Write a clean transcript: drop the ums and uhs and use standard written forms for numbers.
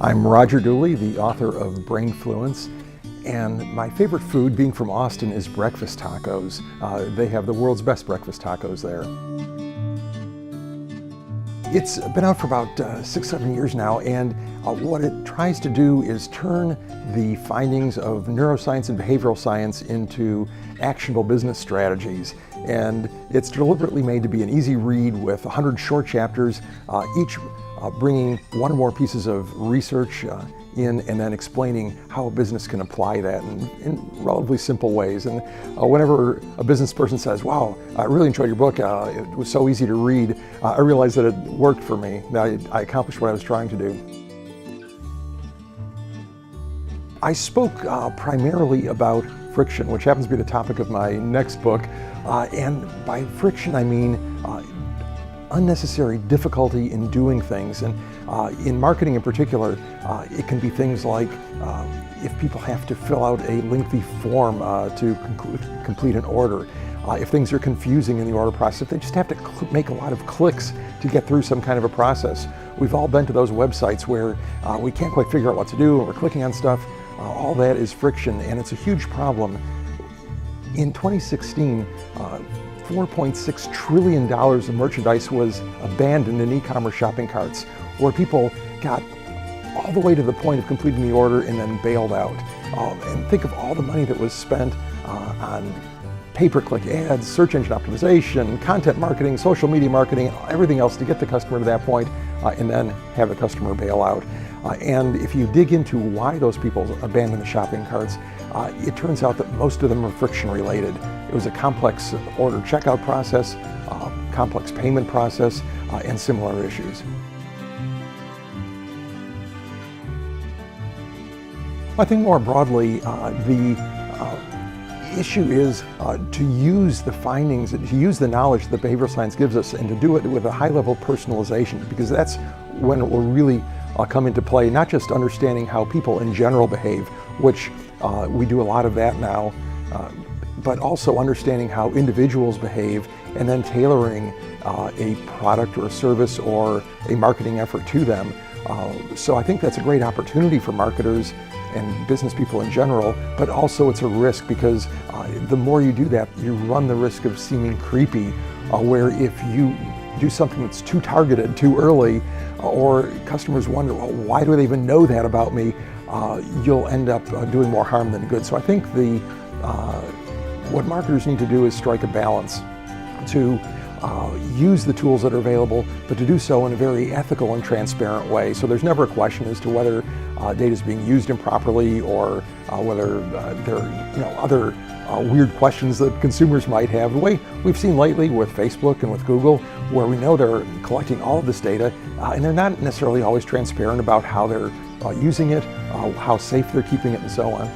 I'm Roger Dooley, the author of Brainfluence, and my favorite food, being from Austin, is breakfast tacos. They have the world's best breakfast tacos there. It's been out for about 6-7 years now, and what it tries to do is turn the findings of neuroscience and behavioral science into actionable business strategies. And it's deliberately made to be an easy read with 100 short chapters, each bringing one or more pieces of research in and then explaining how a business can apply that in relatively simple ways. And whenever a business person says, "Wow, I really enjoyed your book, it was so easy to read," I realized that it worked for me. That I accomplished what I was trying to do. I spoke primarily about friction, which happens to be the topic of my next book. And by friction, I mean unnecessary difficulty in doing things. And in marketing in particular, it can be things like if people have to fill out a lengthy form to complete an order, if things are confusing in the order process, if they just have to make a lot of clicks to get through some kind of a process. We've all been to those websites where we can't quite figure out what to do and we're clicking on stuff. All that is friction, and it's a huge problem. In 2016, $4.6 trillion of merchandise was abandoned in e-commerce shopping carts, where people got all the way to the point of completing the order and then bailed out. And think of all the money that was spent on pay-per-click ads, search engine optimization, content marketing, social media marketing, everything else to get the customer to that point and then have the customer bail out. And if you dig into why those people abandon the shopping carts, it turns out that most of them are friction related. It was a complex order checkout process, complex payment process, and similar issues. I think more broadly, the issue is to use the findings, to use the knowledge that behavioral science gives us, and to do it with a high level of personalization, because that's when it will really come into play, not just understanding how people in general behave, which we do a lot of that now, but also understanding how individuals behave and then tailoring a product or a service or a marketing effort to them. So I think that's a great opportunity for marketers and business people in general, but also it's a risk because the more you do that, you run the risk of seeming creepy, where if you do something that's too targeted too early, or customers wonder, well, why do they even know that about me? You'll end up doing more harm than good. So I think what marketers need to do is strike a balance to use the tools that are available, but to do so in a very ethical and transparent way. So there's never a question as to whether data is being used improperly or whether there are other weird questions that consumers might have. The way we've seen lately with Facebook and with Google, where we know they're collecting all of this data, and they're not necessarily always transparent about how they're using it, how safe they're keeping it, and so on.